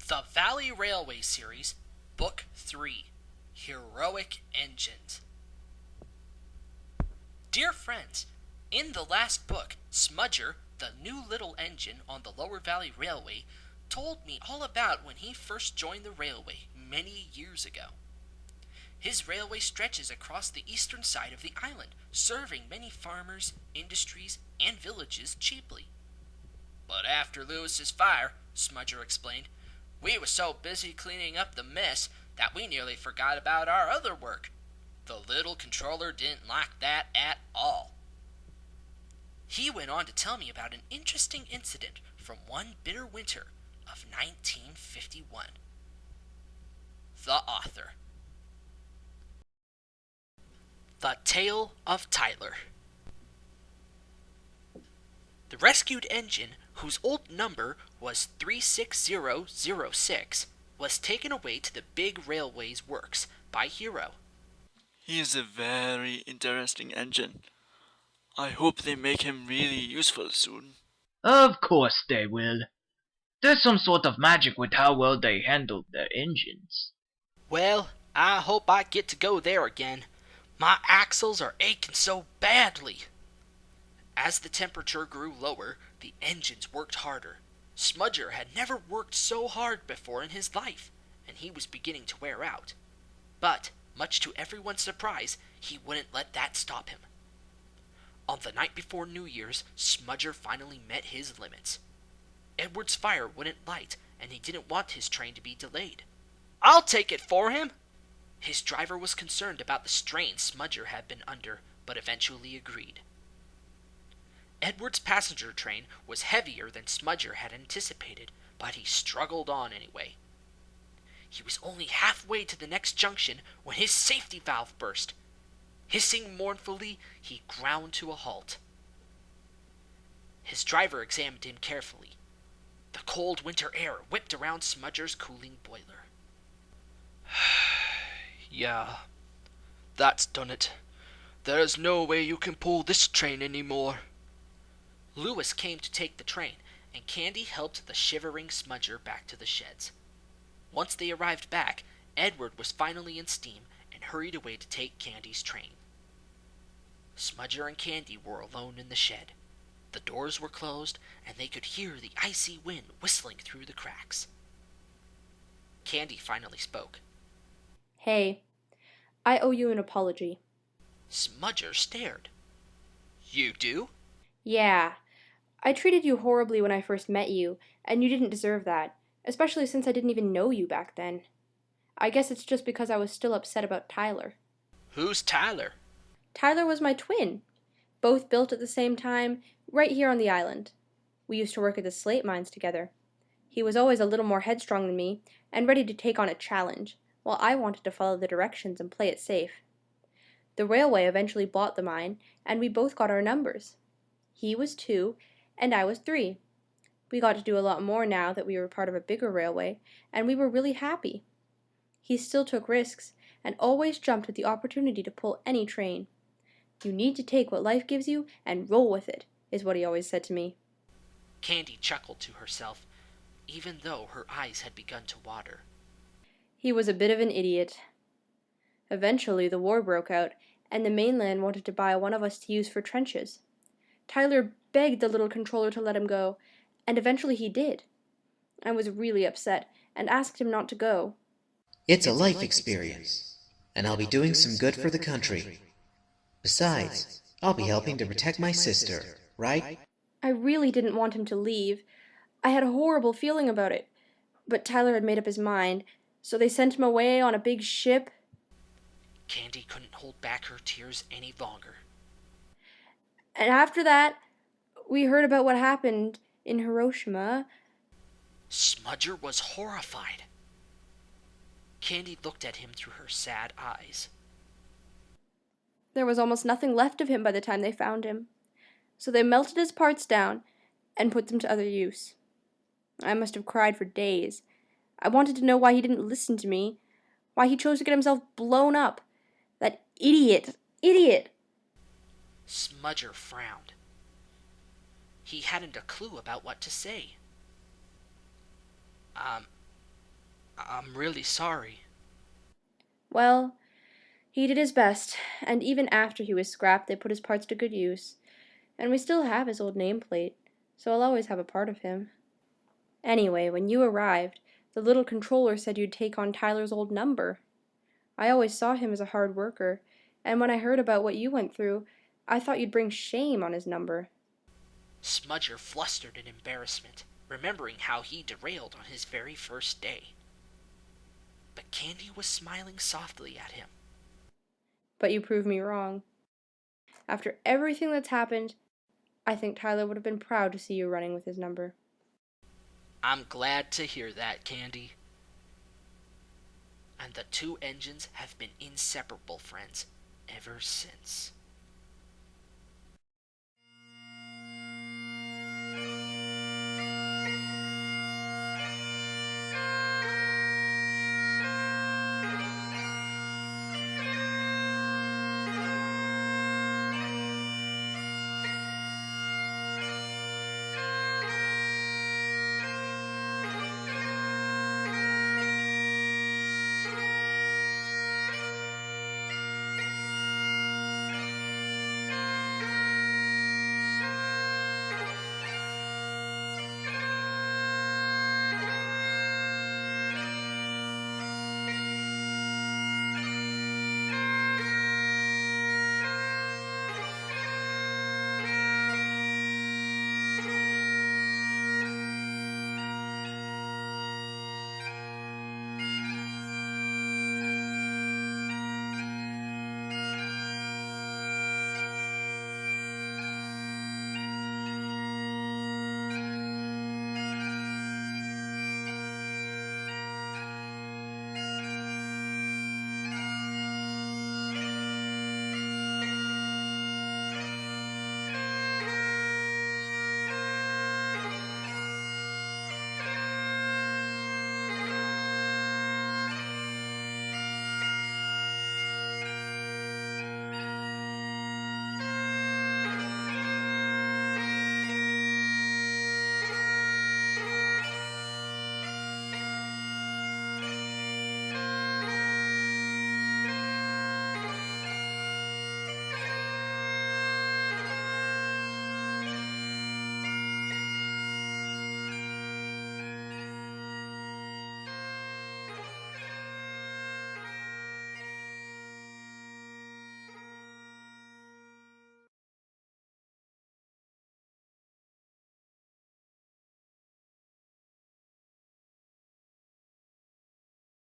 The Valley Railway Series, Book 3, Heroic Engines. Dear friends, in the last book, Smudger, the new little engine on the Lower Valley Railway, told me all about when he first joined the railway many years ago. His railway stretches across the eastern side of the island, serving many farmers, industries, and villages cheaply. But after Lewis's fire, Smudger explained, we were so busy cleaning up the mess that we nearly forgot about our other work. The little controller didn't like that at all. He went on to tell me about an interesting incident from one bitter winter of 1951. The author. The Tale of Tyler. The rescued engine, whose old number was 36006, was taken away to the big railway's works by Hero. He is a very interesting engine. I hope they make him really useful soon. Of course they will. There's some sort of magic with how well they handle their engines. Well, I hope I get to go there again. My axles are aching so badly. As the temperature grew lower, the engines worked harder. Smudger had never worked so hard before in his life, and he was beginning to wear out. But, much to everyone's surprise, he wouldn't let that stop him. On the night before New Year's, Smudger finally met his limits. Edward's fire wouldn't light, and he didn't want his train to be delayed. I'll take it for him! His driver was concerned about the strain Smudger had been under, but eventually agreed. Edward's passenger train was heavier than Smudger had anticipated, but he struggled on anyway. He was only halfway to the next junction when his safety valve burst. Hissing mournfully, he ground to a halt. His driver examined him carefully. The cold winter air whipped around Smudger's cooling boiler. Yeah, that's done it. There's no way you can pull this train anymore. Lewis came to take the train, and Candy helped the shivering Smudger back to the sheds. Once they arrived back, Edward was finally in steam and hurried away to take Candy's train. Smudger and Candy were alone in the shed. The doors were closed, and they could hear the icy wind whistling through the cracks. Candy finally spoke. Hey, I owe you an apology. Smudger stared. You do? Yeah, I treated you horribly when I first met you, and you didn't deserve that, especially since I didn't even know you back then. I guess it's just because I was still upset about Tyler. Who's Tyler? Tyler was my twin. Both built at the same time, right here on the island. We used to work at the slate mines together. He was always a little more headstrong than me, and ready to take on a challenge, while I wanted to follow the directions and play it safe. The railway eventually bought the mine, and we both got our numbers. He was 2, and I was 3. We got to do a lot more now that we were part of a bigger railway, and we were really happy. He still took risks, and always jumped at the opportunity to pull any train. You need to take what life gives you and roll with it, is what he always said to me. Candy chuckled to herself, even though her eyes had begun to water. He was a bit of an idiot. Eventually, the war broke out, and the mainland wanted to buy one of us to use for trenches. Tyler begged the little controller to let him go, and eventually he did. I was really upset and asked him not to go. It's a life experience, and I'll be doing some good for the country. Besides, I'll be helping to protect my sister, right? I really didn't want him to leave. I had a horrible feeling about it, but Tyler had made up his mind, so they sent him away on a big ship. Candy couldn't hold back her tears any longer. And after that, we heard about what happened in Hiroshima. Smudger was horrified. Candy looked at him through her sad eyes. There was almost nothing left of him by the time they found him, so they melted his parts down and put them to other use. I must have cried for days. I wanted to know why he didn't listen to me, why he chose to get himself blown up. That idiot! Smudger frowned. He hadn't a clue about what to say. I'm really sorry. Well, he did his best, and even after he was scrapped, they put his parts to good use. And we still have his old nameplate, so I'll always have a part of him. Anyway, when you arrived, the little controller said you'd take on Tyler's old number. I always saw him as a hard worker, and when I heard about what you went through, I thought you'd bring shame on his number. Smudger flustered in embarrassment, remembering how he derailed on his very first day. But Candy was smiling softly at him. But you proved me wrong. After everything that's happened, I think Tyler would have been proud to see you running with his number. I'm glad to hear that, Candy. And the two engines have been inseparable friends ever since.